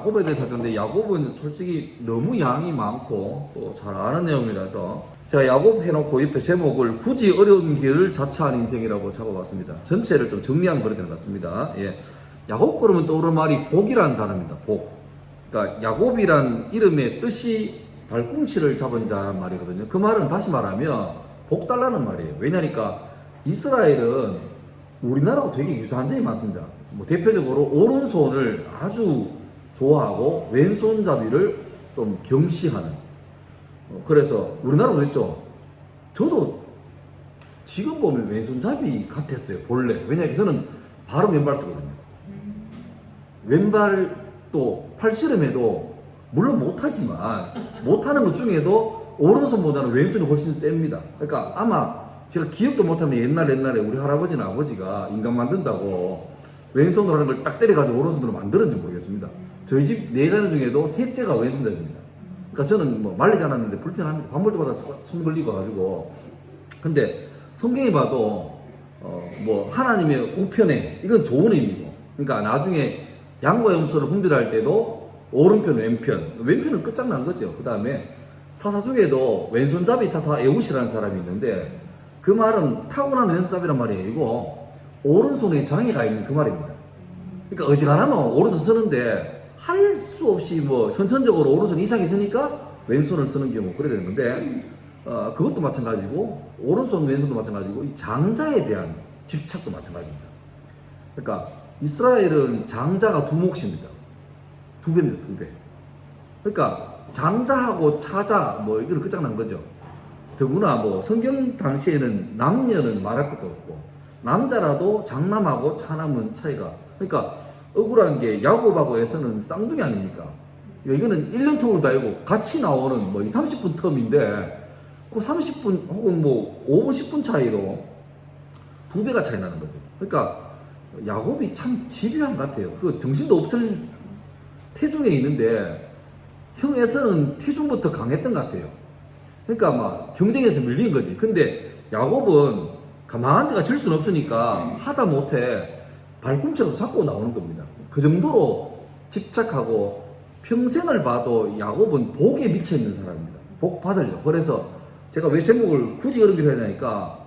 야곱에 대해서 할 건데, 야곱은 솔직히 너무 양이 많고 또 잘 아는 내용이라서 제가 야곱 해놓고 옆에 제목을 굳이 어려운 길을 자처한 인생이라고 잡아봤습니다. 전체를 좀 정리한 글이 된 것 같습니다. 예. 야곱 그러면 떠오르는 말이 복이라는 단어입니다. 복. 그러니까 야곱이란 이름의 뜻이 발꿈치를 잡은 자란 말이거든요. 그 말은 다시 말하면 복 달라는 말이에요. 왜냐니까 이스라엘은 우리나라하고 되게 유사한 점이 많습니다. 뭐 대표적으로 오른손을 아주 좋아하고 왼손잡이를 좀 경시하는. 그래서 우리나라도 그랬죠. 저도 지금 보면 왼손잡이 같았어요. 본래. 왜냐하면 저는 바로 왼발 쓰거든요. 왼발 또 팔씨름해도 물론 못하지만 못하는 것 중에도 오른손보다는 왼손이 훨씬 셉니다. 그러니까 아마 제가 기억도 못하면 옛날에 우리 할아버지나 아버지가 인간 만든다고 왼손으로 하는 걸 딱 때려가지고 오른손으로 만들었는지 모르겠습니다. 저희 집 네 자녀 중에도 셋째가 왼손잡이입니다. 그러니까 저는 뭐 말리지 않았는데 불편합니다. 밥 먹을 때마다 손 걸리고 가지고. 근데 성경에 봐도 뭐 하나님의 우편에 이건 좋은 의미고, 그러니까 나중에 양과 염소를 분별할 때도 오른편 왼편은 끝장난 거죠. 그 다음에 사사 중에도 왼손잡이 사사 에웃이라는 사람이 있는데 그 말은 타고난 왼손잡이란 말이 아니고 오른손에 장애가 있는 그 말입니다. 그러니까 어지간하면 오른손 쓰는데 할 수 없이 뭐 선천적으로 오른손 이상이 있으니까 왼손을 쓰는 경우 그래야 되는 건데, 그것도 마찬가지고 오른손 왼손도 마찬가지고 이 장자에 대한 집착도 마찬가지입니다. 그러니까 이스라엘은 장자가 두 몫입니다. 두 배입니다. 두 배. 그러니까 장자하고 차자 뭐 이거는 끝장난 거죠. 더구나 뭐 성경 당시에는 남녀는 말할 것도 없고 남자라도 장남하고 차남은 차이가, 그러니까 억울한 게 야곱하고 에서는 쌍둥이 아닙니까? 이거는 1년 텀을 달고 같이 나오는 뭐 30분 텀인데 그 30분 혹은 뭐 5분 10분 차이로 두 배가 차이 나는 거죠. 그러니까 야곱이 참 집요한 것 같아요. 그 정신도 없을 태중에 있는데 형 에서는 태중부터 강했던 것 같아요. 그러니까 막 경쟁에서 밀린 거지. 근데 야곱은 가만한 데가 질 수는 없으니까 하다 못해 발꿈치라도 잡고 나오는 겁니다. 그 정도로 집착하고 평생을 봐도 야곱은 복에 미쳐있는 사람입니다. 복 받으려고. 그래서 제가 왜 제목을 굳이 어렵게 하냐니까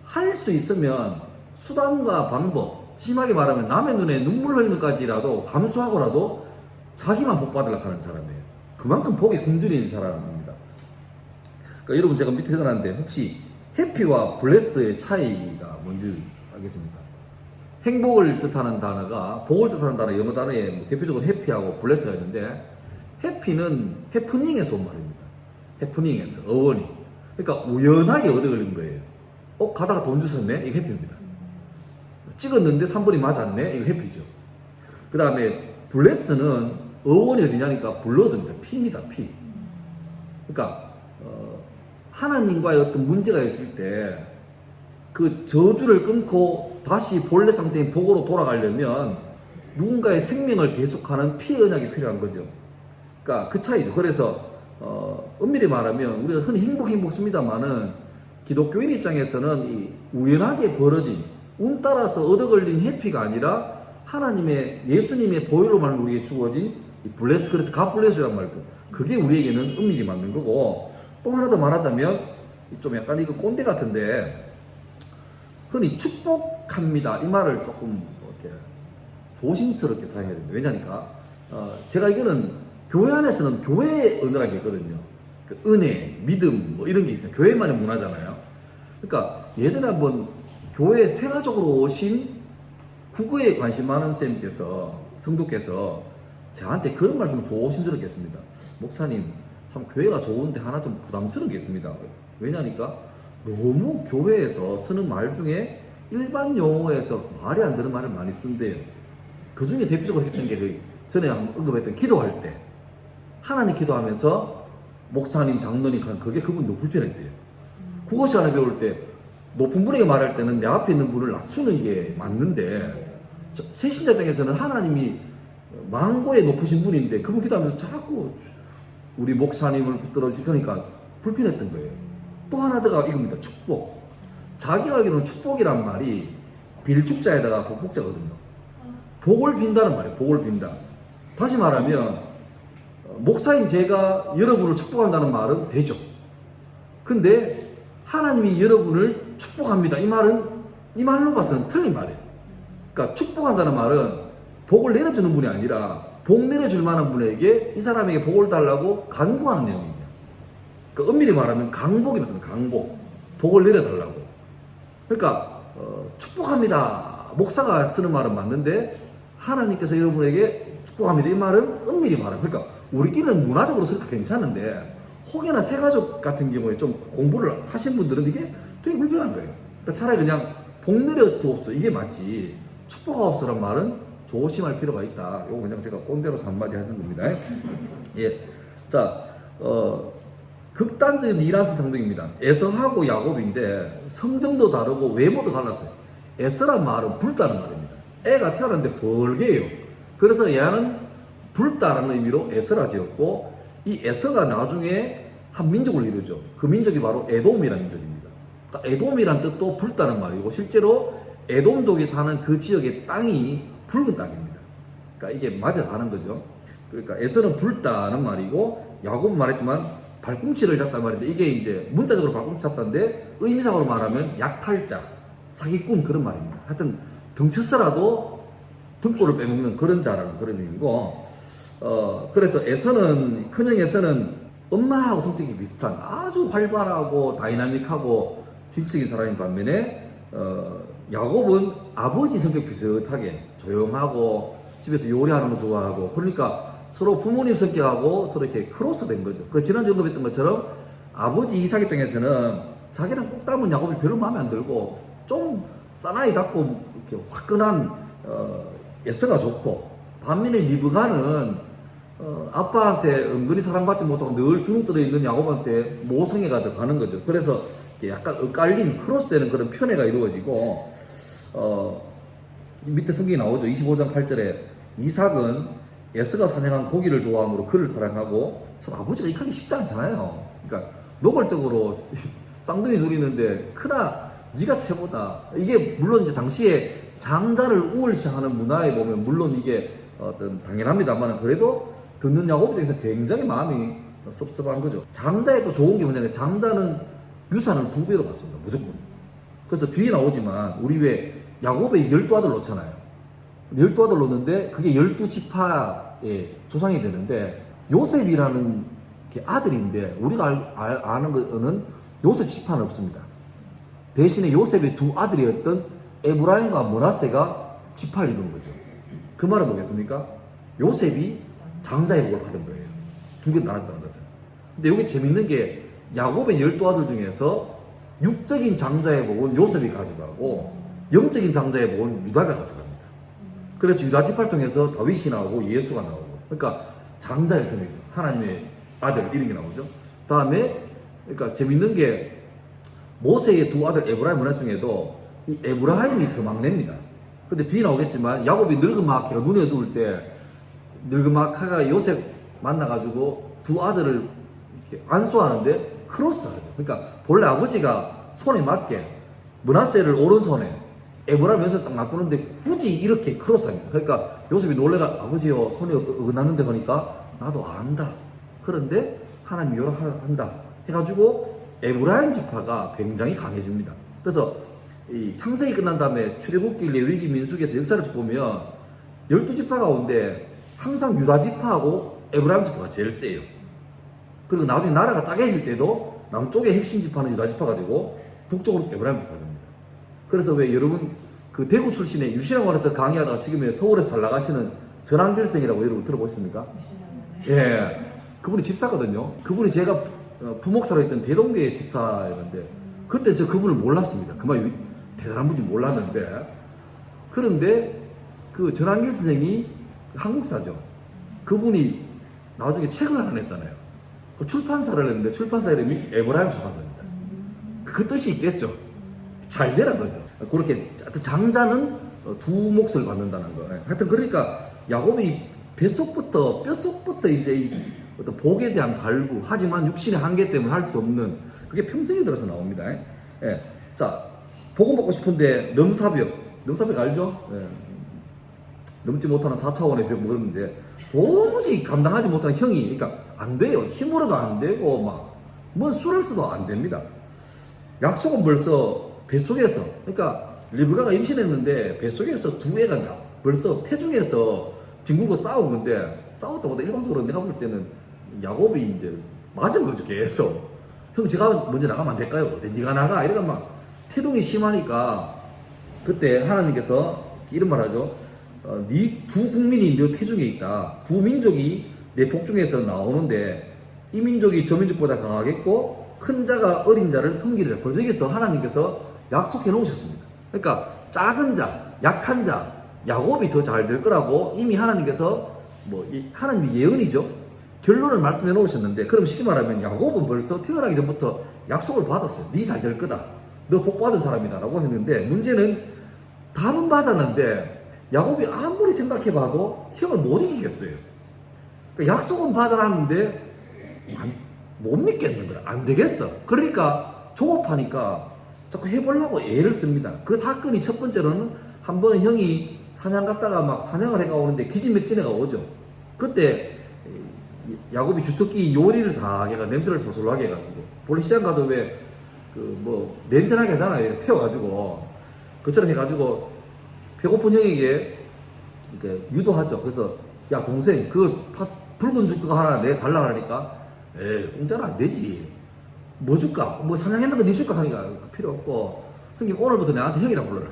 할 수 있으면 수단과 방법, 심하게 말하면 남의 눈에 눈물 흘리는 까지라도 감수하고라도 자기만 복 받으려고 하는 사람이에요. 그만큼 복에 굶주린 사람입니다. 그러니까 여러분 제가 밑에 해놨는데 혹시 해피와 블레스의 차이가 뭔지 알겠습니까? 행복을 뜻하는 단어가, 복을 뜻하는 단어, 영어 단어에 뭐 대표적으로 해피하고 블레스가 있는데, 해피는 해프닝에서 온 말입니다. 해프닝에서, 어원이. 그러니까 우연하게 얻어 걸린 거예요. 가다가 돈 주셨네? 이거 해피입니다. 찍었는데 3번이 맞았네? 이거 해피죠. 그 다음에 블레스는 어원이 어디냐니까 블러드입니다. 피입니다. 피. 그러니까 하나님과의 어떤 문제가 있을 때 그 저주를 끊고 다시 본래 상태인 복으로 돌아가려면 누군가의 생명을 계속하는 피의 언약이 필요한 거죠. 그러니까 그 차이죠. 그래서 엄밀히 말하면 우리가 흔히 행복 씁니다만은 기독교인 입장에서는 이 우연하게 벌어진 운 따라서 얻어 걸린 해피가 아니라 하나님의 예수님의 보혈로만 우리에게 주어진 이 블레스, 그래서 갓블레스란 말고 그게 우리에게는 엄밀히 맞는 거고, 또 하나 더 말하자면 좀 약간 이거 꼰대 같은데 흔히 축복합니다 이 말을 조금 이렇게 조심스럽게 사용해야 됩니다. 왜냐니까 제가 이거는 교회 안에서는 교회 언어라는 게 있거든요. 그 은혜, 믿음 뭐 이런 게 있잖아요. 교회만의 문화잖아요. 그러니까 예전에 한번 교회 세가족으로 오신 국어에 관심 많은 쌤께서, 성도께서 저한테 그런 말씀을 조심스럽게 했습니다. 목사님, 참 교회가 좋은데 하나 좀 부담스러운 게 있습니다. 왜냐니까 너무 교회에서 쓰는 말 중에 일반 용어에서 말이 안 되는 말을 많이 쓴대요. 그 중에 대표적으로 했던 게 그 전에 언급했던 기도할 때 하나님 기도하면서 목사님, 장로님 그게 그분 불편했대요. 국어 시간에 배울 때 높은 분에게 말할 때는 내 앞에 있는 분을 낮추는 게 맞는데, 새신자 입장에서는 하나님이 망고에 높으신 분인데 그분 기도하면서 자꾸 우리 목사님을 붙들어 주니까 불편했던 거예요. 또 하나 더가 이겁니다. 축복. 자기가 알기로는 축복이란 말이 빌축자에다가 복복자거든요. 복을 빈다는 말이에요. 복을 빈다. 다시 말하면 목사인 제가 여러분을 축복한다는 말은 되죠. 근데 하나님이 여러분을 축복합니다. 이 말은 이 말로 봐서는 틀린 말이에요. 그러니까 축복한다는 말은 복을 내려주는 분이 아니라 복 내려줄 만한 분에게 이 사람에게 복을 달라고 간구하는 내용이죠. 그러니까 엄밀히 말하면 강복이었습니다. 강복. 복을 내려달라고. 그러니까 축복합니다. 목사가 쓰는 말은 맞는데 하나님께서 여러분에게 축복합니다. 이 말은 엄밀히 말하면 그러니까 우리끼리는 문화적으로 그렇게 괜찮은데 혹여나 새가족 같은 경우에 좀 공부를 하신 분들은 이게 되게 불편한 거예요. 그러니까 차라리 그냥 복 내려 주옵소 이게 맞지 축복하옵소란 말은 조심할 필요가 있다. 이거 그냥 제가 꼰대로서 한마디 하는 겁니다. 예, 자, 극단적인 이란스 성등입니다. 에서하고 야곱인데 성정도 다르고 외모도 달랐어요. 에서란 말은 붉다는 말입니다. 애가 태어났는데 벌게요. 그래서 얘는 붉다라는 의미로 에서라 지었고 이 에서가 나중에 한 민족을 이루죠. 그 민족이 바로 에돔이라는 민족입니다. 그러니까 에돔이란 뜻도 붉다는 말이고 실제로 에돔족이 사는 그 지역의 땅이 붉은 땅입니다. 그러니까 이게 맞아가는 거죠. 그러니까 에서는 붉다는 말이고 야곱은 말했지만 발꿈치를 잡단 말인데 이게 이제 문자적으로 발꿈치 잡다인데 의미상으로 말하면 약탈자, 사기꾼 그런 말입니다. 하여튼 덩쳤어라도 등골을 빼먹는 그런 자라는 그런 의미고 그래서 에서는 큰형 에서는 엄마하고 성격이 비슷한 아주 활발하고 다이나믹하고 주식적인 사람인 반면에 야곱은 아버지 성격 비슷하게 조용하고 집에서 요리하는 거 좋아하고 그러니까 서로 부모님 성격하고 서로 이렇게 크로스 된 거죠. 그 지난주 언급했던 것처럼 아버지 이삭의 땅에서는 자기랑 꼭 닮은 야곱이 별로 마음에 안 들고 좀 사나이 같고 이렇게 화끈한 에서가 좋고 반면에 리브가는 아빠한테 은근히 사랑받지 못하고 늘 주눅 들어 있는 야곱한테 모성애가 더 가는 거죠. 그래서 약간 엇갈린 크로스되는 그런 편애가 이루어지고 밑에 성경이 나오죠. 25장 8절에 이삭은 에서가 사냥한 고기를 좋아하므로 그를 사랑하고 참 아버지가 익하기 쉽지 않잖아요. 그러니까 노골적으로 쌍둥이 둘이 있는데 크나 네가 최고다. 이게 물론 이제 당시에 장자를 우월시하는 문화에 보면 물론 이게 어떤 당연합니다만 그래도 듣는 야곱 입장에서 굉장히 마음이 섭섭한 거죠. 장자의 또 좋은 게 뭐냐면 장자는 유산을 2배로 받습니다. 무조건. 그래서 뒤에 나오지만 우리 왜 야곱의 12아들 놓잖아요. 12아들 놓는데 그게 12지파의 조상이 되는데 요셉이라는 게 아들인데 우리가 아는 거는 요셉 지파는 없습니다. 대신에 요셉의 두 아들이었던 에브라임과 므낫세가 지파를 이룬 거죠. 그 말은 뭐겠습니까? 요셉이 장자의 복을 받은 거예요. 두 개 나눠졌다는 것은. 근데 여기 재밌는 게 야곱의 12아들 중에서 육적인 장자의 복은 요셉이 가져가고 영적인 장자의 복은 유다가 가져갑니다. 그래서 유다 지파를 통해서 다윗이 나오고 예수가 나오고 그러니까 장자의 통해서 하나님의 아들 이런 게 나오죠. 다음에 그러니까 재밌는 게 모세의 두 아들 에브라임 문화 중에도 이 에브라임이 더 막내입니다. 근데 뒤에 나오겠지만 야곱이 늙은 마아카가 눈에 어두울 때 늙은 마아카가 요셉 만나가지고 두 아들을 이렇게 안수하는데 크로스하죠. 그러니까 본래 아버지가 손에 맞게 므낫세를 오른손에 에브라임 왼손에 딱 놔두는데 굳이 이렇게 크로스합니다. 그러니까 요셉이 놀래가 아버지요 손이 어긋났는데 보니까 나도 안다. 그런데 하나님이 요락한다 해가지고 에브라임 지파가 굉장히 강해집니다. 그래서 이 창세기 끝난 다음에 출애굽기, 레위기, 민수기에서 역사를 보면 12지파 가운데 항상 유다 지파하고 에브라임 지파가 제일 세요. 그리고 나중에 나라가 짜개질 때도 남쪽의 핵심 지파는 유다 지파가 되고 북쪽으로 에브라임 지파가 됩니다. 그래서 왜 여러분 그 대구 출신의 유신학원에서 강의하다가 지금 서울에서 잘 나가시는 전한길생이라고 여러분 들어보셨습니까? 예, 그분이 집사거든요. 그분이 제가 부목사로 했던 대동교회 집사였는데 그때 저 그분을 몰랐습니다. 그만 대단한 분인지 몰랐는데 그런데 그 전한길 선생이 한국사죠. 그분이 나중에 책을 하나 냈잖아요. 그 출판사를 냈는데 출판사 이름이 에브라임 출판사입니다. 그 뜻이 있겠죠. 잘 되란 거죠. 그렇게 장자는 두 몫을 받는다는 거. 하여튼 그러니까 야곱이 뱃속부터 뼛속부터 이제 이 어떤 복에 대한 갈구 하지만 육신의 한계 때문에 할 수 없는 그게 평생에 들어서 나옵니다. 예. 자, 복음 받고 싶은데 넘사벽 알죠? 예. 넘지 못하는 4차원의 벽 뭐 그런데 도무지 감당하지 못하는 형이, 그러니까 안 돼요. 힘으로도 안 되고 뭐 술을 써도 안 됩니다. 약속은 벌써 뱃속에서, 그러니까 리브가가 임신했는데 뱃속에서 두 애가 벌써 태중에서 뒹굴고 싸운 건데, 싸울 때보다 일반적으로 내가 볼 때는 야곱이 이제 맞은 거죠. 계속 형 제가 먼저 나가면 안 될까요? 어디 네가 나가 이러니까 막 태동이 심하니까 그때 하나님께서 이런 말 하죠. 네 두 국민이 너 태중에 있다. 두 민족이 내 복중에서 나오는데 이 민족이 저 민족보다 강하겠고 큰 자가 어린 자를 섬기리라. 벌써 여기서 하나님께서 약속해 놓으셨습니다. 그러니까 작은 자, 약한 자, 야곱이 더 잘 될 거라고 이미 하나님께서 하나님의 예언이죠. 결론을 말씀해 놓으셨는데, 그럼 쉽게 말하면 야곱은 벌써 태어나기 전부터 약속을 받았어요. 네 잘 될 거다. 너 복 받은 사람이다. 라고 했는데, 문제는 답은 받았는데 야곱이 아무리 생각해봐도 형을 못 이기겠어요. 그러니까 약속은 받아놨는데 못 믿겠는 거야. 안 되겠어. 그러니까 조급하니까 자꾸 해보려고 애를 씁니다. 그 사건이 첫 번째로는 한 번은 형이 사냥 갔다가 막 사냥을 해가 오는데 기진맥진해가 오죠. 그때 야곱이 주특기 요리를 사게가 냄새를 소솔하게 해가지고, 본래 시장 가도 왜 냄새나게 하잖아요. 태워가지고 그처럼 해가지고 배고픈 형에게 이렇게 유도하죠. 그래서 야 동생 그 붉은 죽 그거 하나 내 달라 하니까, 에이 공짜로 안 되지. 뭐 줄까? 뭐 사냥했는 거 네 줄까? 하니까 필요 없고, 형님 오늘부터 나한테 형이라 불러라.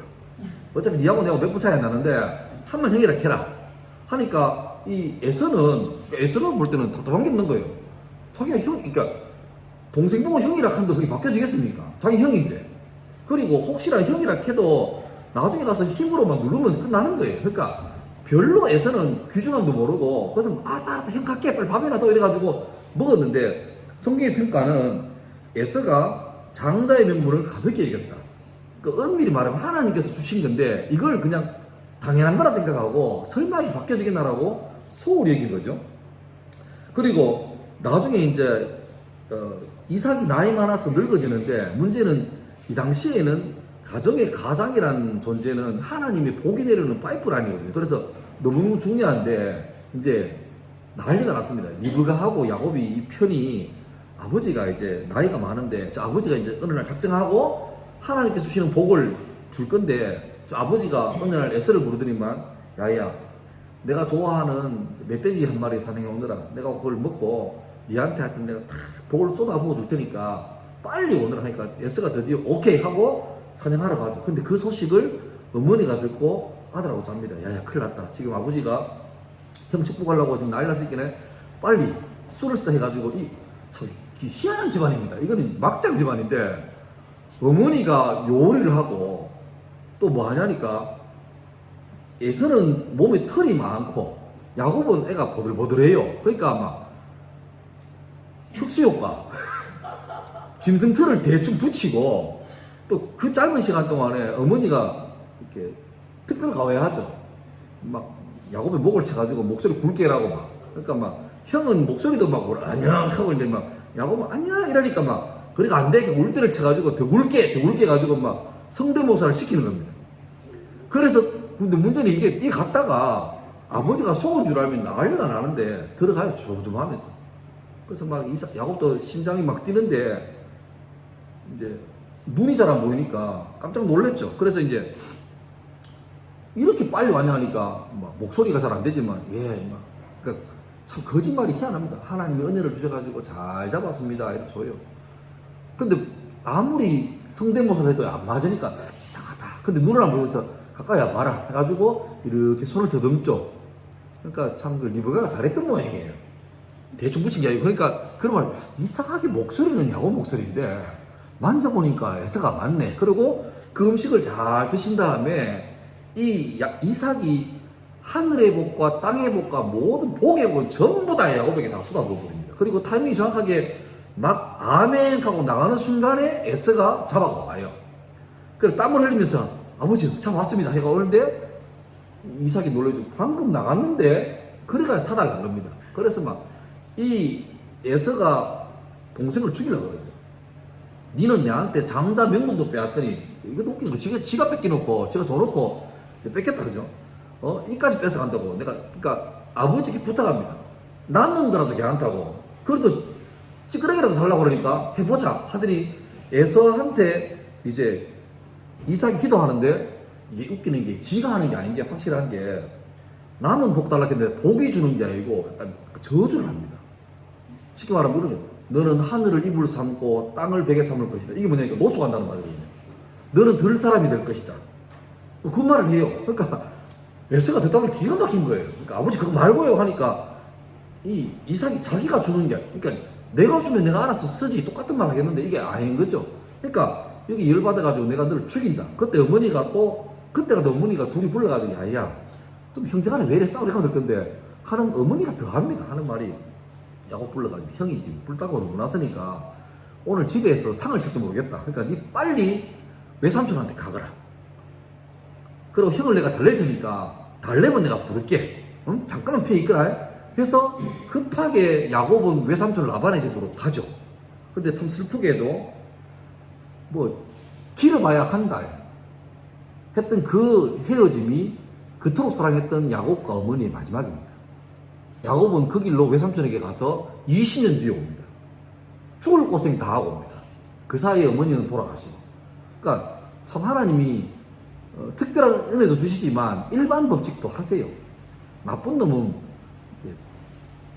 어차피 니하고 내가 몇 분 차이 안 나는데 한번 형이라 해라 하니까, 이 에서는 볼 때는 답답한 게 없는 거예요. 자기가 그러니까 동생 보고 형이라 한다고 그게 바뀌어지겠습니까? 자기 형인데. 그리고 혹시나 형이라 해도 나중에 가서 힘으로만 누르면 끝나는 거예요. 그러니까 별로 에서는 귀중함도 모르고, 그래서 따라 형 갈게 빨리 밥이나 더 이래가지고 먹었는데, 성경의 평가는 에서가 장자의 명분을 가볍게 여겼다. 그 엄밀히 말하면 하나님께서 주신 건데 이걸 그냥 당연한 거라 생각하고 설마 이게 바뀌어지겠나라고 소홀히 여긴 거죠. 그리고 나중에 이제 이삭이 나이 많아서 늙어지는데, 문제는 이 당시에는 가정의 가장이라는 존재는 하나님이 복이 내려오는 파이프라인이거든요. 그래서 너무 중요한데 이제 난리가 났습니다. 리브가하고 야곱이 이 편이, 아버지가 이제 나이가 많은데 아버지가 이제 어느 날 작정하고 하나님께서 주시는 복을 줄 건데, 아버지가 어느 날 에서를 부르더니만, 야야 내가 좋아하는 멧돼지 한 마리 사냥해 오느라 내가 그걸 먹고 니한테 하여튼 내가 다 복을 쏟아부어 줄 테니까 빨리 오느라 하니까, 에서가 드디어 오케이 하고 사냥하러 가죠. 근데 그 소식을 어머니가 듣고 아들하고 잡니다. 야야 큰일 났다. 지금 아버지가 형 축복하려고 지금 난리 났으니까 빨리 술을 써 해가지고, 희한한 집안입니다. 이거는 막장 집안인데 어머니가 요리를 하고 또 뭐 하냐니까, 에서는 몸에 털이 많고 야곱은 애가 보들보들해요. 그러니까 막 특수효과 짐승털을 대충 붙이고, 또 그 짧은 시간 동안에 어머니가 이렇게 특별 가외하죠. 막 야곱의 목을 쳐가지고 목소리 굵게 하라고 막. 그러니까 막 형은 목소리도 막 안녕 하고 있는데 막 야곱은 안녕 이러니까 막, 그러니까 안 되게 울 때를 쳐가지고 더 굵게 가지고 막 성대모사를 시키는 겁니다. 그래서 근데 문제는 이게 갔다가 아버지가 속은 줄 알면 난리가 나는데 들어가요. 조마조마하면서. 그래서 막 야곱도 심장이 막 뛰는데 이제 눈이 잘 안 보이니까 깜짝 놀랐죠. 그래서 이제 이렇게 빨리 왔냐 하니까 막 목소리가 잘 안 되지만 그러니까 참 거짓말이 희한합니다. 하나님이 은혜를 주셔가지고 잘 잡았습니다 이렇게 줘요. 근데 아무리 성대모사를 해도 안 맞으니까 이상하다. 근데 눈을 안 보면서 가까이 와봐라 해가지고 이렇게 손을 더듬죠. 그러니까 참 그 리브가가 잘했던 모양이에요. 대충 붙인 게 아니고. 그러니까 그런 말, 이상하게 목소리는 야곱 목소리인데 만져보니까 에서가 맞네. 그리고 그 음식을 잘 드신 다음에 이삭이 하늘의 복과 땅의 복과 모든 복의 복 전부 다 야곱에게 다 쏟아부어버립니다. 그리고 타이밍이 정확하게 막 아멘 하고 나가는 순간에 에서가 잡아가 와요. 그래서 땀을 흘리면서 아버지 잡아왔습니다 해가 오는데, 이삭이 놀라죠. 방금 나갔는데. 그래가 사달란 겁니다. 그래서 막 이 에서가 동생을 죽이려고 그러죠. 니는 내한테 장자 명분도 빼앗더니, 이거 웃기는 거, 지가 뺏겨놓고 지가 줘놓고 뺏겼다 그죠. 이까지 뺏어간다고. 내가 그러니까 아버지께 부탁합니다. 남는 거라도 괜찮다고. 그래도 찌끄레기라도 달라고 그러니까 해보자 하더니 에서한테 이제 이삭이 기도하는데, 이게 웃기는 게 지가 하는 게 아닌 게 확실한 게, 남은 복 달라 했는데 복이 주는 게 아니고 약간 저주를 합니다. 쉽게 말하면 그러죠. 너는 하늘을 이불 삼고 땅을 베개 삼을 것이다. 이게 뭐냐니까 노숙한다는 말이거든요. 너는 들 사람이 될 것이다. 그 말을 해요. 그러니까 에서가 듣다 보니 기가 막힌 거예요. 그러니까 아버지 그거 말고요 하니까 이 이삭이 자기가 주는 게, 그러니까 내가 주면 내가 알아서 쓰지, 똑같은 말 하겠는데 이게 아닌 거죠. 그러니까 여기 열받아가지고 내가 너를 죽인다. 그때 어머니가 또, 그때가 어머니가 둘이 불러가지고 야야 좀 형제간에 왜 이래 싸우려 하면 될 건데 하는 어머니가 더 합니다. 하는 말이, 야곱 불러가지고 형이 지금 불 따고 오고 났으니까 오늘 집에서 상을 칠지 모르겠다. 그러니까 니 빨리 외삼촌한테 가거라. 그리고 형을 내가 달랠 테니까 달래면 내가 부를게. 응? 잠깐만 피해 있거라. 해서 급하게 야곱은 외삼촌 라반의 집으로 가죠. 근데 참 슬프게도 뭐 길어봐야 한 달 했던 그 헤어짐이 그토록 사랑했던 야곱과 어머니의 마지막입니다. 야곱은 그 길로 외삼촌에게 가서 20년 뒤에 옵니다. 죽을 고생 다 하고 옵니다. 그 사이에 어머니는 돌아가시고. 그러니까 참 하나님이 특별한 은혜도 주시지만 일반 법칙도 하세요. 나쁜 놈은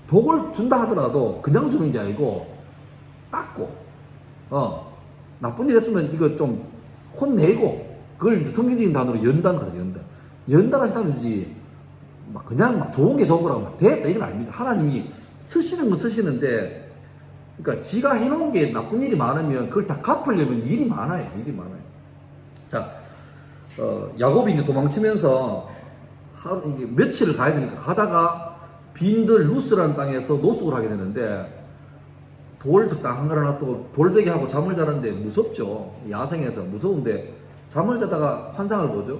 복을 준다 하더라도 그냥 주는 게 아니고 닦고, 나쁜 일 했으면 이거 좀 혼내고, 그걸 성경적인 단어로 연단 그러죠. 연단 하시다면 주지 막 그냥 막 좋은 게 좋은 거라고 막 됐다 이건 아닙니다. 하나님이 쓰시는 건 쓰시는데, 그러니까 지가 해놓은 게 나쁜 일이 많으면 그걸 다 갚으려면 일이 많아요. 자, 야곱이 이제 도망치면서 이게 며칠을 가야 되니까 가다가 빈들 루스라는 땅에서 노숙을 하게 되는데, 돌 적당한 걸 놔두고 돌베개 하고 잠을 자는데 무섭죠. 야생에서 무서운데 잠을 자다가 환상을 보죠.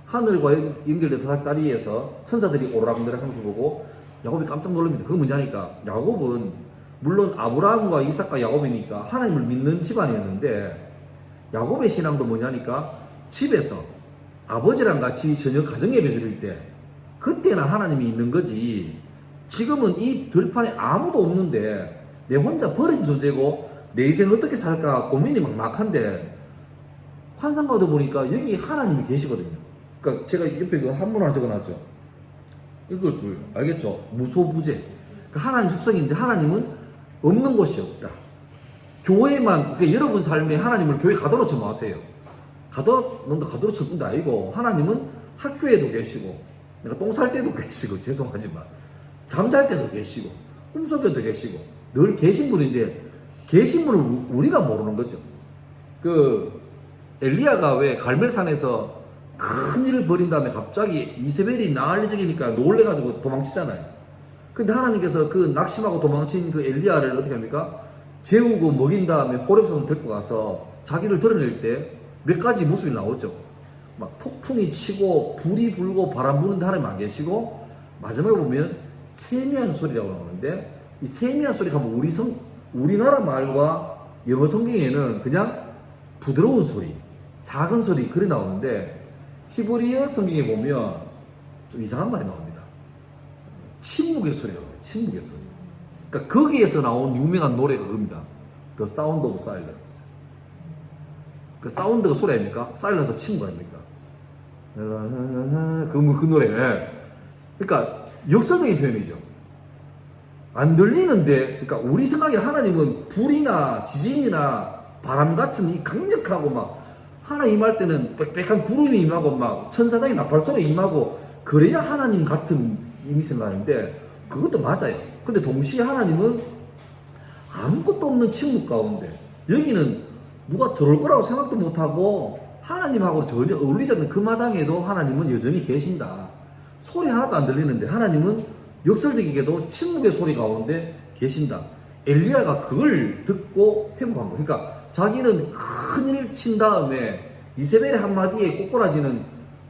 하늘과 연결돼서 사다리에서 천사들이 오르락내락 하면서 보고 야곱이 깜짝 놀랍니다. 그건 뭐냐니까, 야곱은 물론 아브라함과 이삭과 야곱이니까 하나님을 믿는 집안이었는데, 야곱의 신앙도 뭐냐니까, 집에서 아버지랑 같이 저녁 가정 예배 드릴 때 그때나 하나님이 있는 거지, 지금은 이 들판에 아무도 없는데 내 혼자 버려진 존재고 내 인생 어떻게 살까 고민이 막막한데, 환상가도 보니까 여기 하나님이 계시거든요. 그러니까 제가 옆에 그 한문 하나 적어놨죠. 이걸 알겠죠? 무소부재. 그 하나님 속성인데 하나님은 없는 곳이 없다. 교회만, 그러니까 여러분 삶에 하나님을 교회 가둬놓지 마세요. 가둬놓지 뿐도 아니고 하나님은 학교에도 계시고, 내가 똥 쌀 때도 계시고, 죄송하지만 잠잘 때도 계시고 꿈속에도 계시고 늘 계신 분인데, 계신 분을 우리가 모르는 거죠. 그 엘리야가 왜 갈멜산에서 큰 일을 벌인 다음에 갑자기 이세벨이 난리적이니까 놀래가지고 도망치잖아요. 근데 하나님께서 그 낙심하고 도망친 그 엘리야를 어떻게 합니까? 재우고 먹인 다음에 호렙산으로 데리고 가서 자기를 드러낼 때 몇 가지 모습이 나오죠. 막 폭풍이 치고 불이 불고 바람 부는데 하나님 안 계시고, 마지막에 보면 세미한 소리라고 나오는데, 이 세미한 소리가 뭐 우리나라 말과 영어 성경에는 그냥 부드러운 소리, 작은 소리 그리 나오는데, 히브리어 성경에 보면 좀 이상한 말이 나옵니다. 침묵의 소리라고 해요. 침묵의 소리. 그러니까 거기에서 나온 유명한 노래가 그겁니다. The Sound of Silence. 그 사운드가 소리 아닙니까? 사일런스 침묵 아닙니까? 그 노래. 그러니까 역설적인 표현이죠. 안 들리는데, 그러니까 우리 생각에 하나님은 불이나 지진이나 바람 같은 이 강력하고 막 하나님 임할 때는 빽빽한 구름이 임하고 막 천사장이 나팔소리 임하고 그래야 하나님 같은 힘이 생각하는데, 그것도 맞아요. 근데 동시에 하나님은 아무것도 없는 침묵 가운데, 여기는 누가 들어올 거라고 생각도 못하고 하나님하고 전혀 어울리지 않는 그 마당에도 하나님은 여전히 계신다. 소리 하나도 안 들리는데 하나님은 역설적이게도 침묵의 소리 가운데 계신다. 엘리야가 그걸 듣고 회복한 거예요. 그러니까 자기는 큰일 친 다음에 이세벨의 한마디에 꼬꾸라지는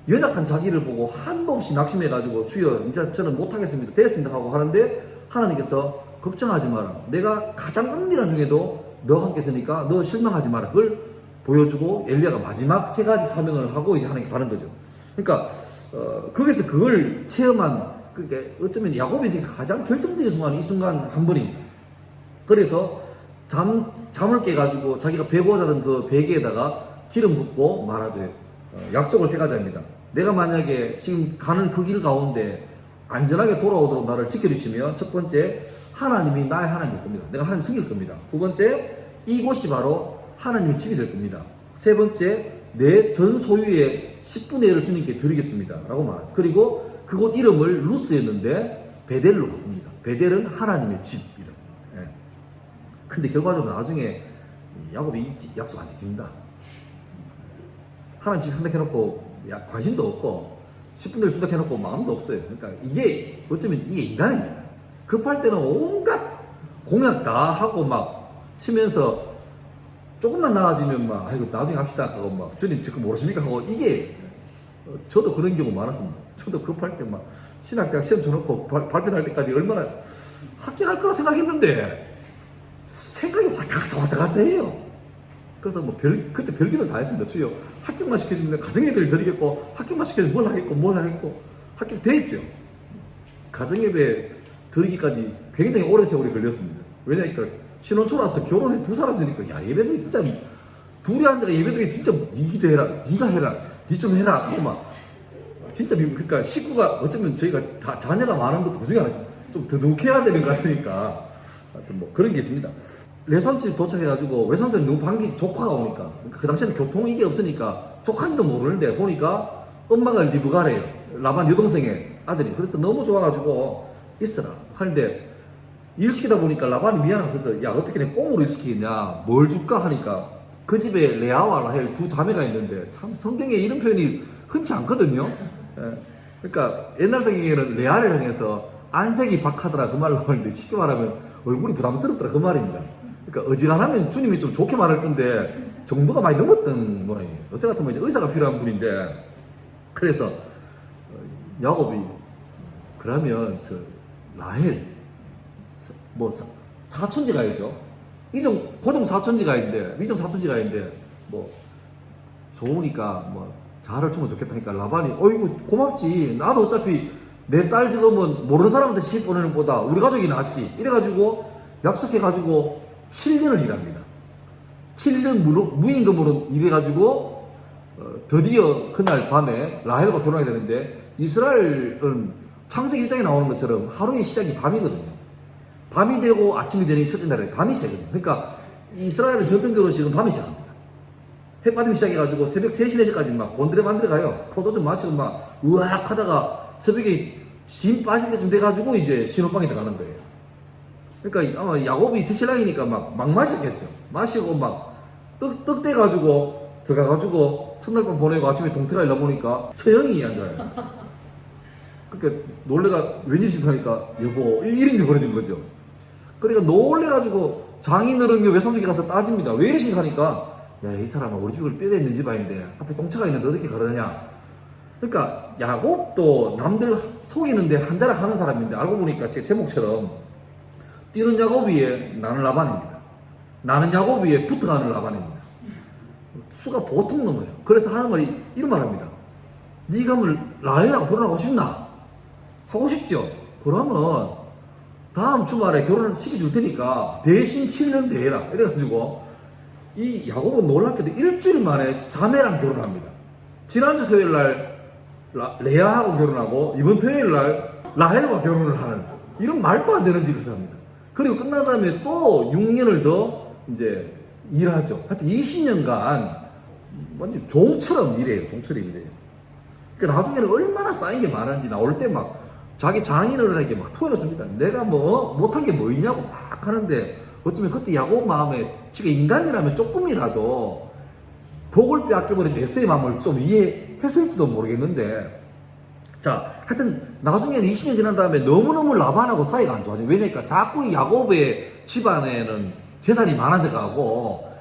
연약한 자기를 보고 한도 없이 낙심해가지고, 주여 이제 저는 못하겠습니다, 됐습니다 하고 하는데, 하나님께서 걱정하지 마라, 내가 가장 은밀한 중에도 너와 함께 있으니까 너 실망하지 마라, 그걸 보여주고 엘리야가 마지막 세 가지 사명을 하고 이제 하나님께 가는 거죠. 그러니까 거기서 그걸 체험한 그게 어쩌면 야곱의 인생에서 가장 결정적인 순간, 이 순간 한 번입니다. 그래서 잠을 깨가지고 자기가 베고 자던 그 베개에다가 기름 붓고 말하죠. 약속을 세 가지 합니다. 내가 만약에 지금 가는 그 길 가운데 안전하게 돌아오도록 나를 지켜주시면, 첫 번째, 하나님이 나의 하나님일 겁니다. 내가 하나님 섬길 겁니다. 두 번째, 이곳이 바로 하나님의 집이 될 겁니다. 세 번째, 내 전 소유의 10분의 1을 주님께 드리겠습니다. 라고 말하죠. 그리고 그곳 이름을 루스였는데 베델로 바꿉니다. 베델은 하나님의 집 이름. 예. 근데 결과적으로 나중에 야곱이 이 약속 안 지킵니다. 하나님 집 한다 해놓고 관심도 없고 10분의 1 준다 해놓고 마음도 없어요. 그러니까 이게 어쩌면 이게 인간입니다. 급할 때는 온갖 공약 다 하고 막 치면서 조금만 나아지면 막 아이고 나중에 합시다 하고 막 주님 지금 모르십니까 하고, 이게 저도 그런 경우 많았습니다. 저도 급할 때 막 신학대학 시험 쳐놓고 발표 날 때까지 얼마나 합격할 거라 생각했는데 생각이 왔다 갔다 해요. 그래서 뭐 그때 별기도 다 했습니다. 주여 합격만 시켜주면 가정예배를 드리겠고, 합격만 시켜주면 뭘 하겠고 합격됐죠. 가정예배 드리기까지 굉장히 오랜 세월이 걸렸습니다. 왜냐니까 신혼초라서 결혼해 두 사람 있으니까 야 예배드리 진짜 둘이 앉아가 예배드리 진짜 니기도 해라, 니가 해라, 니 좀 해라 하고 막 진짜 그러니까 식구가 어쩌면 저희가 다 자녀가 많은 것도 그중에 하나씩 좀 더둑해야 되는 것 같으니까 하여튼 뭐 그런 게 있습니다. 외삼촌 도착해가지고 외삼촌이 너무 반기 조카가 오니까, 그 당시에는 교통 이게 없으니까 조카인지도 모르는데 보니까 엄마가 리브가래요. 라반 여동생의 아들이. 그래서 너무 좋아가지고 있어라 하는데 일 시키다 보니까 라반이 미안해서 야 어떻게 내 꽁으로 일 시키겠냐, 뭘 줄까 하니까 그 집에 레아와 라헬 두 자매가 있는데 참 성경에 이런 표현이 흔치 않거든요. 예. 그러니까 옛날 성경에는 레아를 향해서 안색이 박하더라 그 말로 하는데 쉽게 말하면 얼굴이 부담스럽더라 그 말입니다. 그러니까 어지간하면 주님이 좀 좋게 말할 건데 정도가 많이 넘었던 모양이에요. 어제 같으면 이제 의사가 필요한 분인데, 그래서 야곱이 그러면 저 라헬 뭐 사촌지가 있죠. 고종 사촌지가 있는데 위종 사촌지가 있는데 뭐 좋으니까 뭐 잘을 주면 좋겠다니까 라반이 어이구 고맙지, 나도 어차피 내 딸 지금은 모르는 사람한테 시집 보내는 것보다 우리 가족이 낫지 이래가지고 약속해가지고 7년을 일합니다. 7년 무임금으로 일해가지고 드디어 그날 밤에 라헬과 결혼하게 되는데, 이스라엘은 창세기 1장에 나오는 것처럼 하루의 시작이 밤이거든요. 밤이 되고 아침이 되는 첫째 날에 밤이 시작이거든요. 그러니까 이스라엘은 전통 결혼식은 밤이 시작합니다. 해 빠짐 시작해가지고 새벽 3시, 4시까지 막 곤드레 만들어 가요. 포도 좀 마시고 막 우악 하다가 새벽에 심 빠질 때쯤 돼가지고 이제 신혼방에 들어가는 거예요. 그러니까 아마 야곱이 새신랑이니까 막 마시겠죠. 마시고 막 떡 떼가지고 들어가가지고 첫날 밤 보내고 아침에 동태가 일러 보니까 처형이 앉아요. 그러니까 놀래가 웬일이십니까 하니까 여보 이런 게 벌어진 거죠. 그러니까 놀래가지고 장인어른이 외삼촌에 가서 따집니다. 왜 이러십니까 하니까 야 이 사람은 우리 집을 빼앗는 집안인데 앞에 동차가 있는데 어떻게 그러느냐. 그러니까 야곱도 남들 속이는데 한자락 하는 사람인데 알고 보니까 제 제목처럼 뛰는 야곱 위에 나는 라반입니다. 나는 야곱 위에 붙어가는 라반입니다. 수가 보통 넘어요. 그래서 하는 말이 이런 말합니다. 네가 뭐 라헬하고 결혼하고 싶나? 하고 싶죠? 그러면 다음 주말에 결혼을 시켜줄 테니까 대신 7년 대해라. 이래가지고 이 야곱은 놀랍게도 일주일 만에 자매랑 결혼합니다. 지난주 토요일 날 레아하고 결혼하고 이번 토요일 날 라헬과 결혼을 하는 이런 말도 안 되는 짓을 합니다. 그리고 끝난 다음에 또 6년을 더 이제 일하죠. 하여튼 20년간 완전 종처럼 일해요. 종처럼 일해요. 그러니까 나중에는 얼마나 쌓인 게 많은지 나올 때 막 자기 장인어른에게 막 토해놓습니다. 내가 뭐 못한 게 뭐 있냐고 막 하는데 어쩌면 그때 야곱 마음에 지금 인간이라면 조금이라도 복을 빼앗겨버린 에서의 마음을 좀 이해했을지도 모르겠는데, 자 하여튼 나중에는 20년 지난 다음에 너무너무 라반하고 사이가 안 좋아져요. 왜냐니까 자꾸 이 야곱의 집안에는 재산이 많아져가고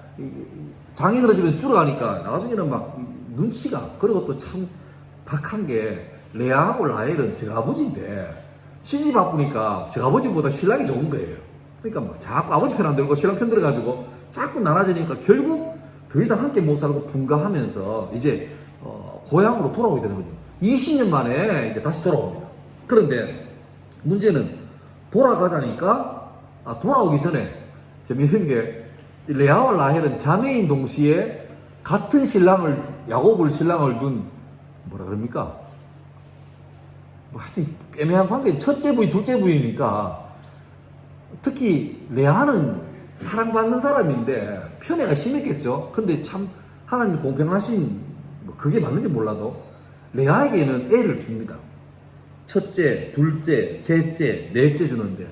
장인어른 집에 줄어가니까 나중에는 막 눈치가, 그리고 또 참 박한 게 레아하고 라헬은 저아버지인데 시집 바쁘니까 저아버지보다 신랑이 좋은 거예요. 그러니까 막 자꾸 아버지 편 안 들고 신랑 편 들어가지고 자꾸 나눠지니까 결국 더 이상 함께 못 살고 분가하면서 이제 고향으로 돌아오게 되는 거죠. 20년 만에 이제 다시 돌아옵니다. 그런데 문제는 돌아가자니까, 돌아오기 전에 재밌는 게 레아와 라헬은 자매인 동시에 같은 신랑을, 야곱을 신랑을 둔 뭐라 그럽니까? 뭐 하여튼 애매한 관계, 첫째 부인, 둘째 부인이니까. 특히 레아는 사랑받는 사람인데 편애가 심했겠죠. 근데 참 하나님 공평하신, 뭐 그게 맞는지 몰라도 레아에게는 애를 줍니다. 첫째, 둘째, 셋째, 넷째 주는데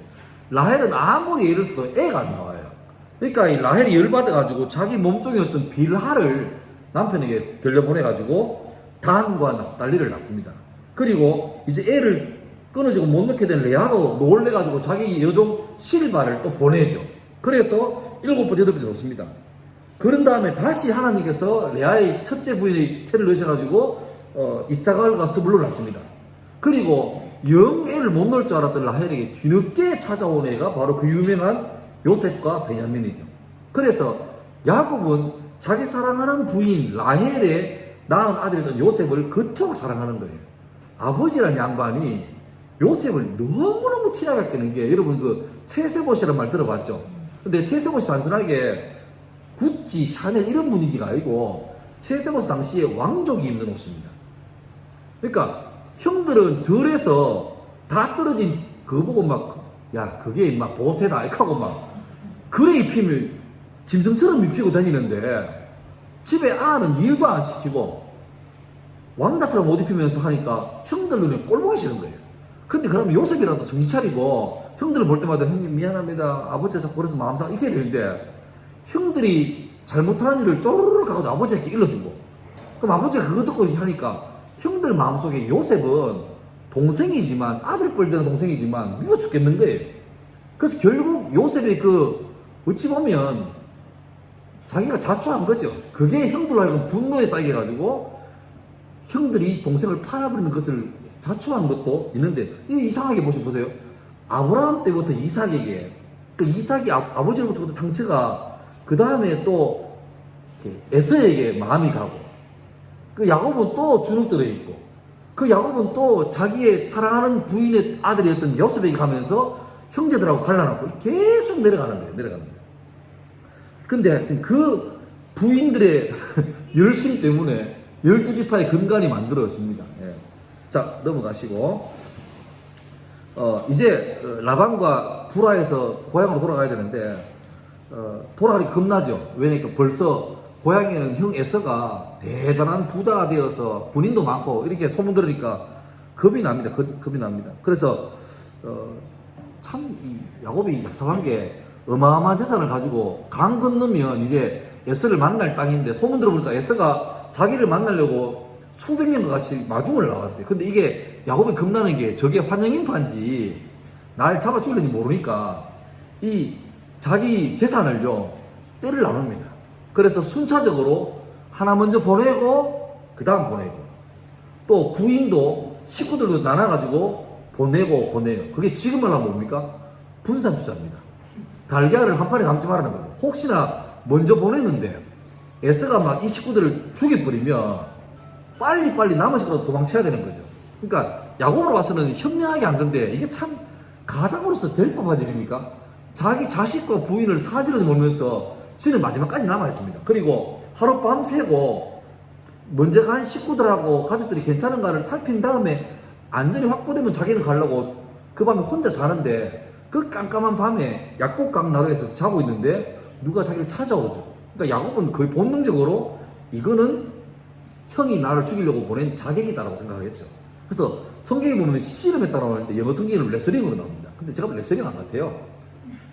라헬은 아무리 애를 써도 애가 안 나와요. 그러니까 이 라헬이 열받아가지고 자기 몸종의 어떤 빌하를 남편에게 들려보내가지고 단과 납달리를 낳습니다. 그리고 이제 애를 끊어지고 못 낳게 된 레아도 놀래가지고 자기 여종 실바를 또 보내죠. 그래서 7번, 8번째 놓습니다. 그런 다음에 다시 하나님께서 레아의 첫째 부인의 태를 넣으셔가지고 이사갈과 스불론을 낳습니다. 그리고 영 애를 못 낳을 줄 알았던 라헬에게 뒤늦게 찾아온 애가 바로 그 유명한 요셉과 베냐민이죠. 그래서 야곱은 자기 사랑하는 부인 라헬의 낳은 아들이던 요셉을 그토록 사랑하는 거예요. 아버지란 양반이 요셉을 너무너무 티나게 끄는 게, 여러분 그 채세봇이라는 말 들어봤죠? 근데 채세봇이 단순하게 구찌, 샤넬 이런 분위기가 아니고 채세봇 당시에 왕족이 입는 옷입니다. 그러니까 형들은 덜해서 다 떨어진 그거 보고 막, 야 그게 막 보세다 이렇게 하고 막 그래 입히면 짐승처럼 입히고 다니는데 집에 아는 일도 안 시키고 왕자처럼 옷 입히면서 하니까 형들 눈에 꼴 보기 싫은 거예요. 근데 그러면 요셉이라도 정신 차리고 형들을 볼 때마다 형님 미안합니다, 아버지가 자꾸 그래서 마음 상해, 이렇게 해야 되는데 형들이 잘못하는 일을 쪼르르 하고 아버지에게 일러주고, 그럼 아버지가 그거 듣고 하니까 형들 마음속에 요셉은 동생이지만, 아들 뻘되는 동생이지만 미워 죽겠는 거예요. 그래서 결국 요셉의 어찌 보면 자기가 자초한 거죠. 그게 형들로 하여금 분노에 쌓이게 가지고 형들이 동생을 팔아버리는 것을 자초한 것도 있는데, 이상하게 보세요. 아브라함 때부터 이삭에게, 이삭이 아버지로부터 상처가 그 다음에 또 에서에게 마음이 가고, 야곱은 또 주눅들어 있고, 야곱은 또 자기의 사랑하는 부인의 아들이었던 요셉에게 가면서 형제들하고 갈라놓고 계속 내려가는 거예요. 근데 하여튼 그 부인들의 열심 때문에 12지파의 근간이 만들어집니다. 예. 자, 넘어가시고, 이제 라반과 불화해서 고향으로 돌아가야 되는데, 돌아가기 겁나죠. 왜냐니까 벌써 고향에는 형 에서가 대단한 부자가 되어서 군인도 많고 이렇게 소문 들으니까 겁이 납니다. 겁이 납니다. 그래서 참 이 야곱이 얍삽한 게, 어마어마한 재산을 가지고 강 건너면 이제 에서를 만날 땅인데, 소문 들어보니까 에서가 자기를 만나려고 수백 명과 같이 마중을 나왔대. 근데 이게 야곱이 겁나는 게, 저게 환영인파인지 날 잡아 죽일는지 모르니까 이 자기 재산을요 때를 나눕니다. 그래서 순차적으로 하나 먼저 보내고 그 다음 보내고, 또 부인도 식구들도 나눠가지고 보내고 보내요. 그게 지금 말하면 뭡니까? 분산투자입니다. 달걀을 한 판에 담지 말라는 거죠. 혹시나 먼저 보냈는데 에서가 막 이 식구들을 죽여버리면 빨리빨리 남은 식구도 도망쳐야 되는 거죠. 그러니까 야곱으로 봐서는 현명하게 한 건데, 이게 참 가장으로서 될 법한 일입니까? 자기 자식과 부인을 사지를 몰면서 지는 마지막까지 남아있습니다. 그리고 하룻밤 새고 먼저 간 식구들하고 가족들이 괜찮은가를 살핀 다음에 안전이 확보되면 자기는 가려고 그 밤에 혼자 자는데, 그 깜깜한 밤에 약복강 나루에서 자고 있는데 누가 자기를 찾아오죠. 그러니까 야곱은 거의 본능적으로 이거는 형이 나를 죽이려고 보낸 자객이다라고 생각하겠죠. 그래서 성경에 보면 씨름에 따라 나오는데 영어 성경은 레슬링으로 나옵니다. 근데 제가 레슬링 안 같아요.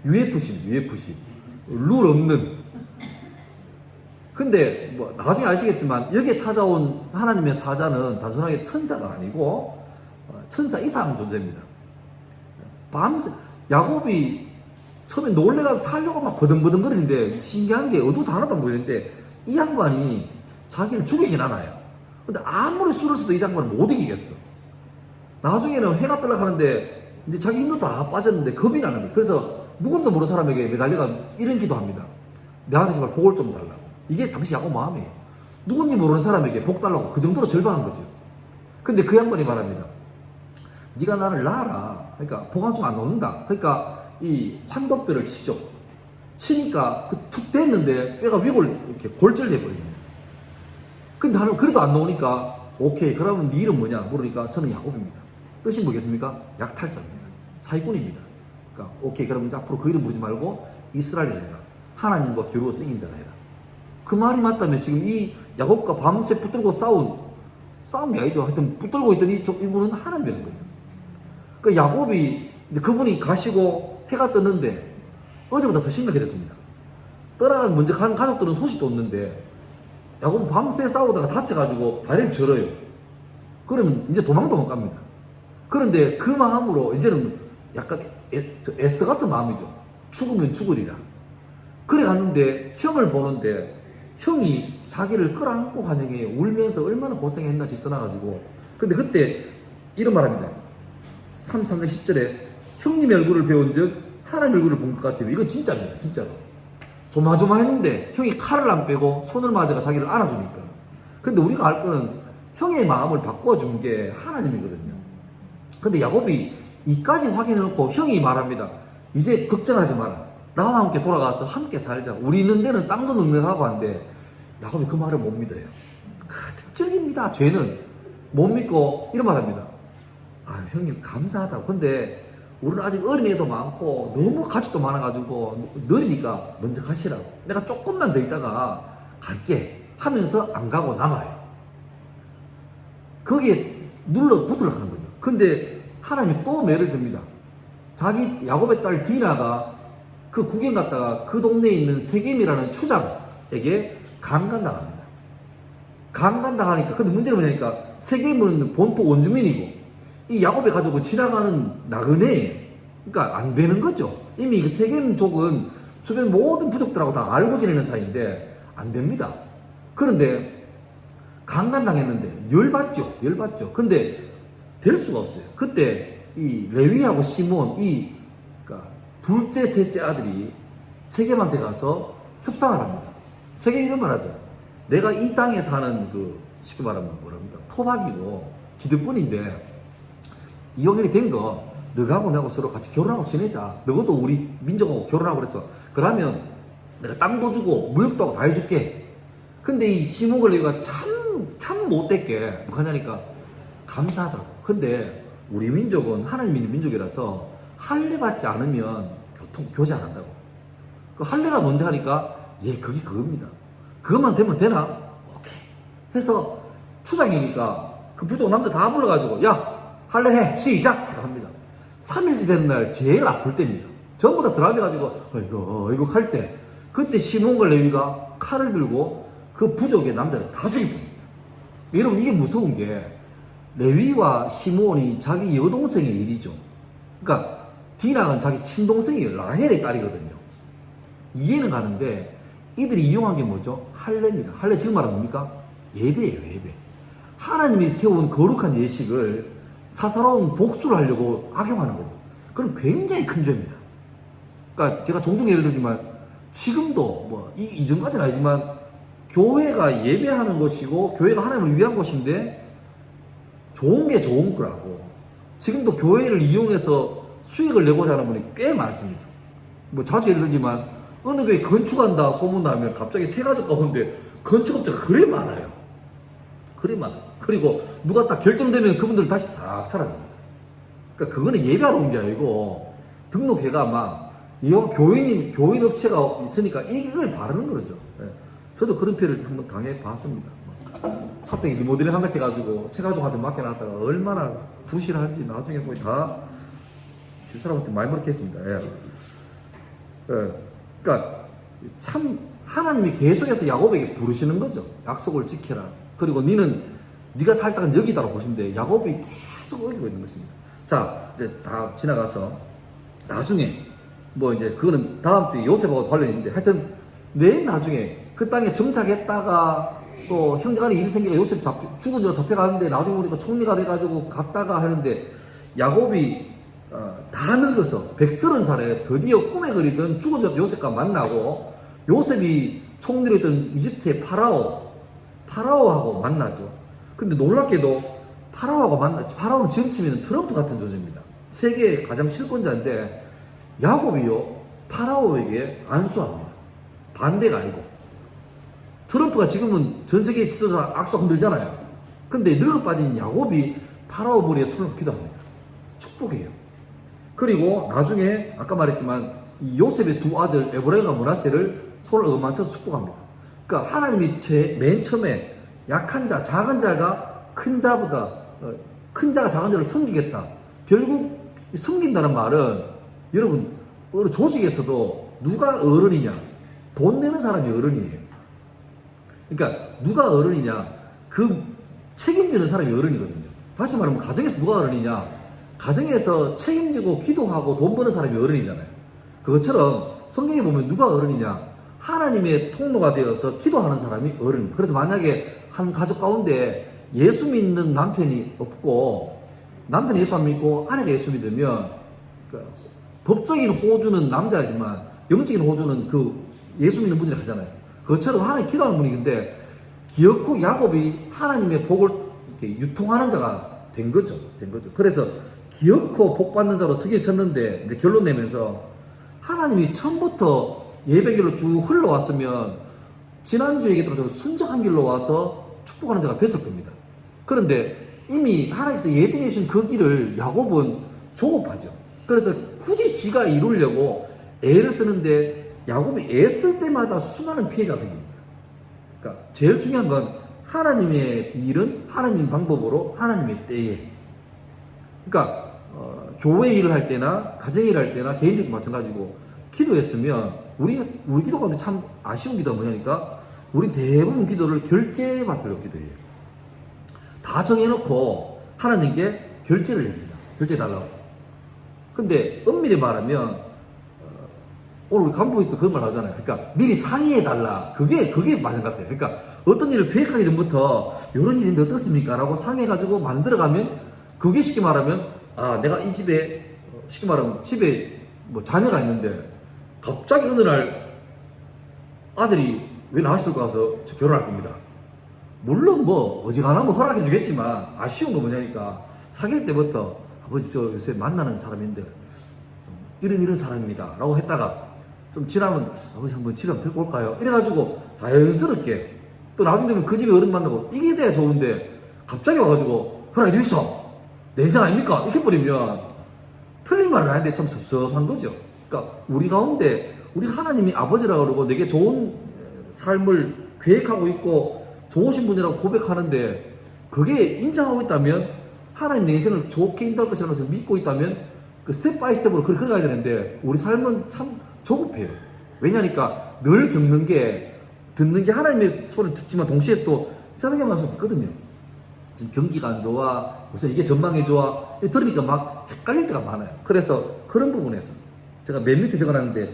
UFC. 룰 없는. 근데 뭐 나중에 아시겠지만 여기에 찾아온 하나님의 사자는 단순하게 천사가 아니고 천사 이상 존재입니다. 밤새 야곱이 처음에 놀래가서 살려고 막 버둥버둥 거리는데, 신기한 게 어두워서 하나도 안 보이는데 이 양반이 자기를 죽이진 않아요. 근데 아무리 술을 써도 이 양반을 못 이기겠어. 나중에는 해가 떠나가는데 이제 자기 힘도 다 빠졌는데 겁이 나는 거예요. 그래서 누군도 모르는 사람에게 매달려가 이런 기도합니다. 내한테 제발 복을 좀 달라고. 이게 당시 야곱 마음이에요. 누군지 모르는 사람에게 복 달라고 그 정도로 절박한 거죠. 근데 그 양반이 말합니다. 네가 나를 낳아라. 그러니까 보관 좀 안 놓는다. 그러니까 이 환도뼈를 치죠. 치니까 그 툭 댔는데 뼈가 위골 이렇게 골절돼 버립니다. 근데 나는 그래도 안 나오니까 오케이 그러면 네 이름 뭐냐 물으니까 저는 야곱입니다. 뜻이 뭐겠습니까? 약탈자입니다. 사기꾼입니다. 그러니까 오케이 그러면 이제 앞으로 그 이름 부르지 말고 이스라엘이라 해라. 하나님과 겨루어 생긴 자라 해라. 그 말이 맞다면 지금 이 야곱과 밤새 붙들고 싸운 게 아니죠. 하여튼 붙들고 있던 이분은 하나님이라는 거죠. 그 야곱이 이제 그분이 가시고 해가 떴는데 어제보다 더 심각해졌습니다. 떠나간 먼저 간 가족들은 소식도 없는데 야곱은 밤새 싸우다가 다쳐가지고 다리를 절어요. 그러면 이제 도망도 못 갑니다. 그런데 그 마음으로 이제는 약간 에스더 같은 마음이죠. 죽으면 죽으리라. 그래 갔는데 형을 보는데 형이 자기를 끌어안고 환영해 울면서 얼마나 고생했나 집 떠나가지고. 근데 그때 이런 말합니다. 33장 10절에 형님의 얼굴을 배운 즉 하나님의 얼굴을 본 것 같아요. 이건 진짜입니다. 진짜로. 조마조마했는데 형이 칼을 안 빼고 손을 맞아가 자기를 안아주니까. 근데 우리가 알 거는 형의 마음을 바꿔준 게 하나님이거든요. 근데 야곱이 이까지 확인해놓고 형이 말합니다. 이제 걱정하지 마라. 나와 함께 돌아가서 함께 살자. 우리 있는 데는 땅도 넉넉하고 한데 야곱이 그 말을 못 믿어요. 찔깁니다. 죄는 못 믿고 이런 말합니다. 아 형님 감사하다고. 근데 우리는 아직 어린애도 많고 너무 가축도 많아가지고 느리니까 먼저 가시라고. 내가 조금만 더 있다가 갈게 하면서 안 가고 남아요. 거기에 눌러 붙으려고 하는 거죠. 근데 하나님이 또 매를 듭니다. 자기 야곱의 딸 디나가 그 구경 갔다가 그 동네에 있는 세겜이라는 추장에게 강간당합니다. 강간당하니까 근데 문제는 뭐냐니까 세겜은 본토 원주민이고 이 야곱의 가족은 지나가는 나그네예요. 그러니까 안 되는 거죠. 이미 그 세겜족은 주변 모든 부족들하고 다 알고 지내는 사이인데 안 됩니다. 그런데 강간당했는데 열받죠. 근데 될 수가 없어요. 그때 이 레위하고 시몬 그러니까 둘째 셋째 아들이 세겜한테 가서 협상을 합니다. 세겜이 이런 말 하죠. 내가 이 땅에 사는 쉽게 말하면 뭐랍니까? 토박이고 기득권인데 이혼이 된 거 너하고 나하고 서로 같이 결혼하고 지내자. 너도 우리 민족하고 결혼하고 그래서 그러면 내가 땅도 주고 무역도 하고 다 해줄게. 근데 이 시몬 레위가 참 못됐게 뭐 하냐니까 감사하다고. 근데 우리 민족은 하나님 믿는 민족이라서 할례 받지 않으면 교제 안 한다고. 그 할례가 뭔데 하니까 그게 그겁니다. 그것만 되면 되나? 오케이 해서 추장이니까 그 부족 남자 다 불러가지고 야 할례 해 시작 합니다. 3일째 된 날 제일 아플 때입니다. 전부 다 들어앉아가지고 이거 할 때 그때 시몬과 레위가 칼을 들고 그 부족의 남자를 다 죽입니다. 여러분 이게 무서운 게 레위와 시몬이 자기 여동생의 일이죠. 그러니까 디나는 자기 친동생이에요. 라헬의 딸이거든요. 이해는 가는데 이들이 이용한 게 뭐죠? 할례입니다. 할례 지금 말하는 뭡니까? 예배예요. 예배. 하나님이 세운 거룩한 예식을 사사로운 복수를 하려고 악용하는 거죠. 그건 굉장히 큰 죄입니다. 그러니까 제가 종종 예를 들지만 지금도 이전까지는 아니지만 교회가 예배하는 것이고 교회가 하나님을 위한 것인데 좋은 게 좋은 거라고 지금도 교회를 이용해서 수익을 내고자 하는 분이 꽤 많습니다. 자주 예를 들지만 어느 교회 건축한다 소문나면 갑자기 세 가족 가운데 건축업자가 그래 많아요. 그리고 누가 딱 결정되면 그분들 다시 싹 사라집니다. 그러니까 그거는 예배하러 온 게 아니고 등록회가 교인 업체가 있으니까 이걸 바르는 거죠. 저도 그런 피해를 한번 당해봤습니다. 사택 리모델링 한다 해가지고 세 가족한테 맡겨놨다가 얼마나 부실한지 나중에 거의 다 집사람한테 많이 먹게 했습니다. 그러니까 참 하나님이 계속해서 야곱에게 부르시는 거죠. 약속을 지켜라. 그리고 네가 살 땅은 여기다라고 보신데 야곱이 계속 어기고 있는 것입니다. 자, 이제 다 지나가서 나중에 이제 그거는 다음 주에 요셉하고 관련이 있는데 하여튼 맨 나중에 그 땅에 정착했다가 또 형제간에 일이 생기가 요셉 죽은 줄 잡혀가는데 나중에 보니까 총리가 돼가지고 갔다가 하는데 야곱이 다 늙어서 130살에 드디어 꿈에 그리던 죽은 줄 요셉과 만나고 요셉이 총리로 했던 이집트의 파라오하고 만나죠. 근데 놀랍게도 파라오는 지금 치면 트럼프 같은 존재입니다. 세계의 가장 실권자인데 야곱이요 파라오에게 안수합니다. 반대가 아니고. 트럼프가 지금은 전 세계 지도자 악수 흔들잖아요. 근데 늙어 빠진 야곱이 파라오 머리에 손을 기도합니다. 축복이에요. 그리고 나중에 아까 말했지만 이 요셉의 두 아들 에브라임과 므낫세를 손을 얻어맞춰서 축복합니다. 그러니까 하나님이 맨 처음에 약한 자, 작은 자가 큰 자보다 큰 자가 작은 자를 섬기겠다. 결국 섬긴다는 말은 여러분 어느 조직에서도 누가 어른이냐? 돈 내는 사람이 어른이에요. 그러니까 누가 어른이냐? 그 책임지는 사람이 어른이거든요. 다시 말하면 가정에서 누가 어른이냐? 가정에서 책임지고 기도하고 돈 버는 사람이 어른이잖아요. 그것처럼 성경에 보면 누가 어른이냐? 하나님의 통로가 되어서 기도하는 사람이 어른입니다. 그래서 만약에 한 가족 가운데 예수 믿는 남편이 없고 남편이 예수 안 믿고 아내가 예수 믿으면 법적인 호주는 남자이지만 영적인 호주는 그 예수 믿는 분이라 하잖아요. 그것처럼 하나님 기도하는 분이근데 기어코 야곱이 하나님의 복을 이렇게 유통하는 자가 된 거죠. 그래서 기어코 복 받는 자로 서기 섰는데 이제 결론 내면서 하나님이 처음부터 예배길로 쭉 흘러왔으면 지난주 얘기했던 순적한 길로 와서 축복하는 자가 됐을 겁니다. 그런데 이미 하나님께서 예정해 주신 그 길을 야곱은 조급하죠. 그래서 굳이 지가 이루려고 애를 쓰는데 야곱이 애 쓸 때마다 수많은 피해가 생깁니다. 그러니까 제일 중요한 건 하나님의 일은 하나님 방법으로 하나님의 때에. 그러니까 교회 일을 할 때나 가정 일을 할 때나 개인적으로 마찬가지고 기도했으면 우리 기도 가운데 참 아쉬운 기도가 뭐냐니까 우리 대부분 기도를 결제받으려고 기도해요. 다 정해놓고 하나님께 결제를 합니다. 결제 달라고. 근데 엄밀히 말하면 오늘 우리 간부님도 그런 말 하잖아요. 그러니까 미리 상의해달라. 그게 맞는 것 같아요. 그러니까 어떤 일을 계획하기 전부터 이런 일인데 어떻습니까? 라고 상의해가지고 만들어가면 그게 쉽게 말하면 내가 이 집에 쉽게 말하면 집에 뭐 자녀가 있는데 갑자기 어느 날 아들이 왜 나와서 들고 가서 저 결혼할 겁니다. 물론 뭐 어지간하면 허락해 주겠지만 아쉬운 거 뭐냐니까 사귈 때부터 아버지 저 요새 만나는 사람인데 좀 이런 사람입니다 라고 했다가 좀 지나면 아버지 한번 집에 한번 데리고 올까요? 이래가지고 자연스럽게 또 나중에 되면 그 집에 어른 만나고 이게 돼야 좋은데 갑자기 와가지고 허락해 주있어 내 인생 아닙니까? 이렇게 버리면 틀린 말을 하는데 참 섭섭한 거죠. 그러니까 우리 가운데 우리 하나님이 아버지라고 그러고 내게 좋은 삶을 계획하고 있고 좋으신 분이라고 고백하는데 그게 인정하고 있다면 하나님 내 인생을 좋게 인도할 것이라는 것을 믿고 있다면 그 스텝 바이 스텝으로 그렇게 가야 되는데 우리 삶은 참 조급해요. 왜냐니까 늘 듣는 게 하나님의 소리를 듣지만 동시에 또 세상의 말씀을 듣거든요. 지금 경기가 안 좋아, 요새 이게 전망이 좋아, 들으니까 막 헷갈릴 때가 많아요. 그래서 그런 부분에서 제가 맨 밑에 적어놨는데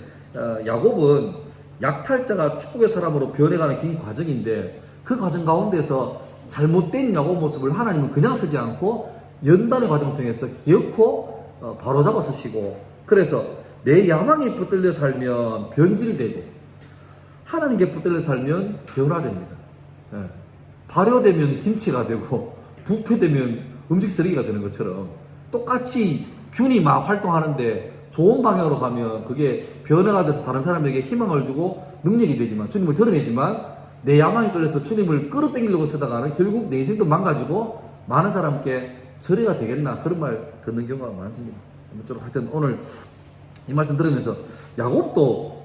야곱은 약탈자가 축복의 사람으로 변해가는 긴 과정인데 그 과정 가운데서 잘못된 야곱 모습을 하나님은 그냥 쓰지 않고 연단의 과정을 통해서 기어코 바로잡아 쓰시고 그래서 내 야망에 붙들려 살면 변질되고 하나님께 붙들려 살면 변화됩니다. 발효되면 김치가 되고 부패되면 음식 쓰레기가 되는 것처럼 똑같이 균이 막 활동하는데 좋은 방향으로 가면 그게 변화가 돼서 다른 사람에게 희망을 주고 능력이 되지만 주님을 드러내지만 내 야망에 끌려서 주님을 끌어당기려고 쓰다가는 결국 내 인생도 망가지고 많은 사람께 절해가 되겠나 그런 말 듣는 경우가 많습니다. 아무쪼록 하여튼 오늘 이 말씀 들으면서 야곱도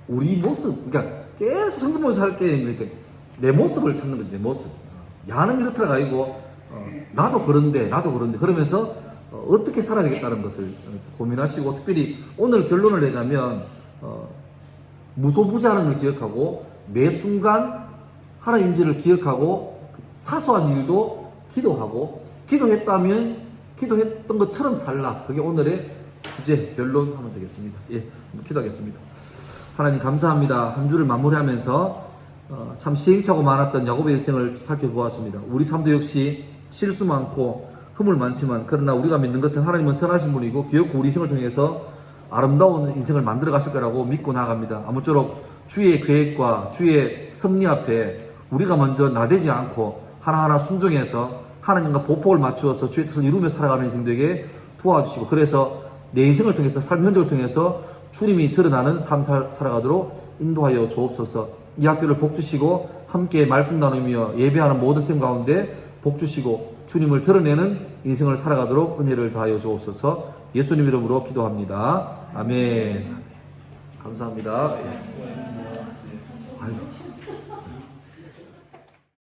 우리 모습 그러니까 계속 성경보면서 할 게 내 모습을 찾는 거지. 내 모습 야는 이렇더라가 아니고 나도 그런데 그러면서 어떻게 살아야 되겠다는 것을 고민하시고 특별히 오늘 결론을 내자면 무소부지하는 걸 기억하고 매 순간 하나님 임재를 기억하고 사소한 일도 기도하고 기도했다면 기도했던 것처럼 살라. 그게 오늘의 주제 결론하면 되겠습니다. 예, 기도하겠습니다. 하나님 감사합니다. 한 주를 마무리하면서 참 시행착오 많았던 야곱의 일생을 살펴보았습니다. 우리 삶도 역시 실수 많고 허물 많지만 그러나 우리가 믿는 것은 하나님은 선하신 분이고 기어코 우리 인생을 통해서 아름다운 인생을 만들어 가실 거라고 믿고 나아갑니다. 아무쪼록 주의 계획과 주의 섭리 앞에 우리가 먼저 나대지 않고 하나하나 순종해서 하나님과 보폭을 맞추어서 주의 뜻을 이루며 살아가는 인생 되게 도와주시고, 그래서 내 인생을 통해서, 삶 현장을 통해서 주님이 드러나는 삶 살아가도록 인도하여 주옵소서. 이 학교를 복 주시고 함께 말씀 나누며 예배하는 모든 쌤 가운데 복 주시고 주님을 드러내는 인생을 살아가도록 은혜를 다하여 주옵소서. 예수님 이름으로 기도합니다. 아멘. 감사합니다.